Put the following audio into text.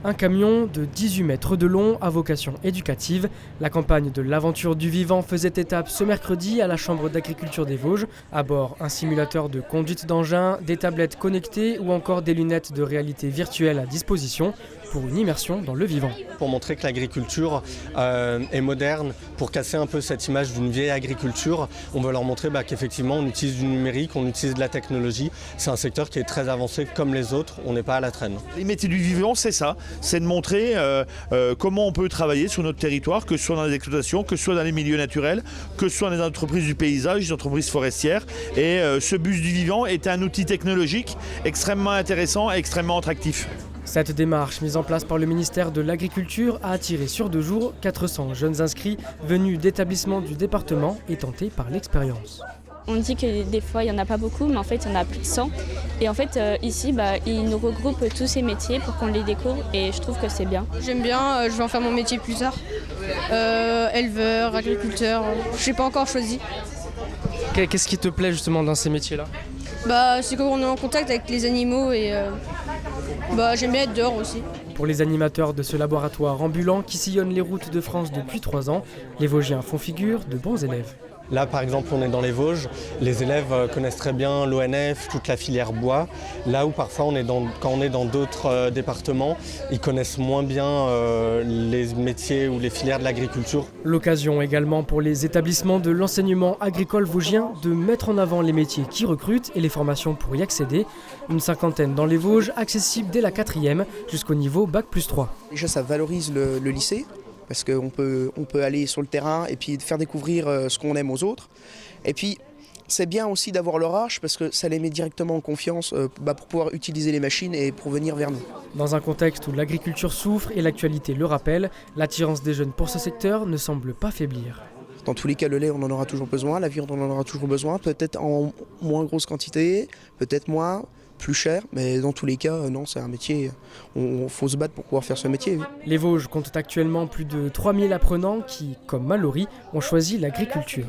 Un camion de 18 mètres de long à vocation éducative. La campagne de l'aventure du vivant faisait étape ce mercredi à la Chambre d'agriculture des Vosges. À bord, un simulateur de conduite d'engin, des tablettes connectées ou encore des lunettes de réalité virtuelle à disposition pour une immersion dans le vivant. Pour montrer que l'agriculture est moderne, pour casser un peu cette image d'une vieille agriculture, on veut leur montrer qu'effectivement on utilise du numérique, on utilise de la technologie. C'est un secteur qui est très avancé comme les autres, on n'est pas à la traîne. Les métiers du vivant, c'est ça, c'est de montrer comment on peut travailler sur notre territoire, que ce soit dans les exploitations, que ce soit dans les milieux naturels, que ce soit dans les entreprises du paysage, les entreprises forestières. Et ce bus du vivant est un outil technologique extrêmement intéressant et extrêmement attractif. Cette démarche mise en place par le ministère de l'Agriculture a attiré sur 2 jours 400 jeunes inscrits venus d'établissements du département et tentés par l'expérience. On dit que des fois il n'y en a pas beaucoup, mais en fait il y en a plus de 100. Et en fait ici ils nous regroupent tous ces métiers pour qu'on les découvre et je trouve que c'est bien. J'aime bien, je vais en faire mon métier plus tard. Éleveur, agriculteur, je n'ai pas encore choisi. Qu'est-ce qui te plaît justement dans ces métiers-là ? C'est quand on est en contact avec les animaux et j'aime bien être dehors aussi. Pour les animateurs de ce laboratoire ambulant qui sillonne les routes de France depuis 3 ans, les Vosgiens font figure de bons élèves. Là, par exemple, on est dans les Vosges. Les élèves connaissent très bien l'ONF, toute la filière bois. Là où parfois, quand on est dans d'autres départements, ils connaissent moins bien les métiers ou les filières de l'agriculture. L'occasion également pour les établissements de l'enseignement agricole vosgien de mettre en avant les métiers qui recrutent et les formations pour y accéder. Une 50aine dans les Vosges, accessible dès la 4e jusqu'au niveau Bac+3. Déjà, ça valorise le lycée. Parce qu'on peut aller sur le terrain et puis faire découvrir ce qu'on aime aux autres. Et puis, c'est bien aussi d'avoir leur âge parce que ça les met directement en confiance pour pouvoir utiliser les machines et pour venir vers nous. Dans un contexte où l'agriculture souffre et l'actualité le rappelle, l'attirance des jeunes pour ce secteur ne semble pas faiblir. Dans tous les cas, le lait, on en aura toujours besoin, la viande, on en aura toujours besoin, peut-être en moins grosse quantité, peut-être moins, plus cher, mais dans tous les cas, non, c'est un métier, il faut se battre pour pouvoir faire ce métier. Oui. Les Vosges comptent actuellement plus de 3000 apprenants qui, comme Mallory, ont choisi l'agriculture.